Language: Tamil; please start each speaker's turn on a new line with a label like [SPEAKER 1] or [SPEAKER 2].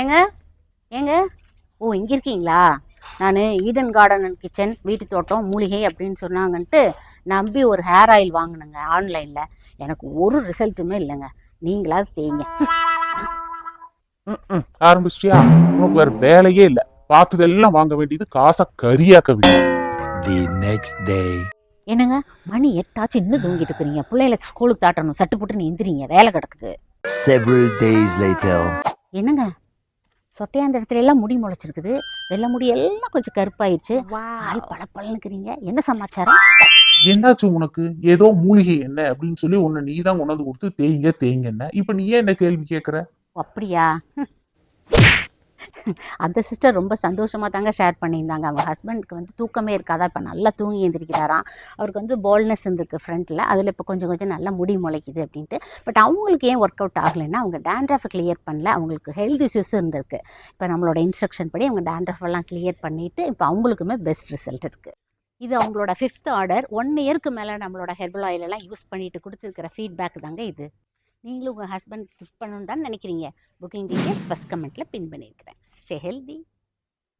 [SPEAKER 1] ஏங்க ஏங்க ஓ இங்கே இருக்கீங்களா? நான் ஈடன் கார்டன் அண்ட் கிச்சன் வீட்டு தோட்டம் மூலிகை அப்படின்னு சொன்னாங்கன்ட்டு நம்பி ஒரு ஹேர் ஆயில் வாங்கினேங்க ஆன்லைனில். எனக்கு ஒரு ரிசல்ட்டுமே இல்லைங்க. நீங்களாவது தேய்ங்க.
[SPEAKER 2] ஆரம்பிச்சிட்டியா? உனக்கு வேற வேலையே இல்ல. பார்த்ததெல்லாம் வாங்க வேண்டியது, காசை கரியாக்க வேண்டியது.
[SPEAKER 3] The next day.
[SPEAKER 1] என்னங்க மணி 8 இன்னும் தூங்கிட்டு இருக்கிறீங்க? பிள்ளைகளை ஸ்கூலுக்கு தாட்டணும், சட்டு போட்டு எந்திரிங்க, வேலை கிடக்குது.
[SPEAKER 3] Several days later.
[SPEAKER 1] என்னங்க சொட்டையாந்த இடத்துல எல்லாம் முடி முளைச்சிருக்குது, வெள்ளை முடி எல்லாம் கொஞ்சம் கருப்பாயிருச்சு, ஆள் பளபளன்னுக்கிறீங்க, என்ன சமாச்சாரம்?
[SPEAKER 2] என்னாச்சு உனக்கு? ஏதோ மூலிகை என்ன அப்படின்னு சொல்லி உன்னை நீ தான் கொண்டாந்து கொடுத்து தேய்ங்க தேய்ங்கன்னு. இப்ப நீ ஏன் என்ன கேள்வி கேட்கற?
[SPEAKER 1] ஓ, அப்படியா? அந்த சிஸ்டர் ரொம்ப சந்தோஷமாக தாங்க ஷேர் பண்ணியிருந்தாங்க. அவங்க ஹஸ்பண்டுக்கு வந்து தூக்கமே இருக்காதா, இப்போ நல்லா தூங்கி எழுந்திரிக்கிறாராம். அவருக்கு வந்து பால்னஸ் இருந்திருக்கு ஃப்ரண்ட்டில், அதில் இப்போ கொஞ்சம் கொஞ்சம் நல்லா முடி முளைக்குது அப்படின்ட்டு. பட் அவங்களுக்கு ஏன் ஒர்க் அவுட் ஆகலைன்னா, அவங்க டேண்ட்ரஃபை கிளியர் பண்ணல, அவங்களுக்கு ஹெல்த் இஷ்யூஸ் இருந்திருக்கு. இப்போ நம்மளோட இன்ஸ்ட்ரக்ஷன் படி அவங்க டேண்ட்ரஃபெல்லாம் கிளியர் பண்ணிவிட்டு இப்போ அவங்களுக்குமே பெஸ்ட் ரிசல்ட் இருக்குது. இது அவங்களோட 5th ஆர்டர். 1 இயருக்கு மேலே நம்மளோட ஹெர்பல் ஆயிலெல்லாம் யூஸ் பண்ணிட்டு கொடுத்துருக்கிற ஃபீட்பேக் தாங்க இது. நீங்களும் உங்கள் ஹஸ்பண்ட் கிஃப்ட் பண்ணணுன்னு தான் நினைக்கிறீங்க. புக்கிங் டீட்டெயில்ஸ் ஃபஸ்ட் கமெண்ட்டில் பின் பண்ணியிருக்கிறேன். Stay healthy.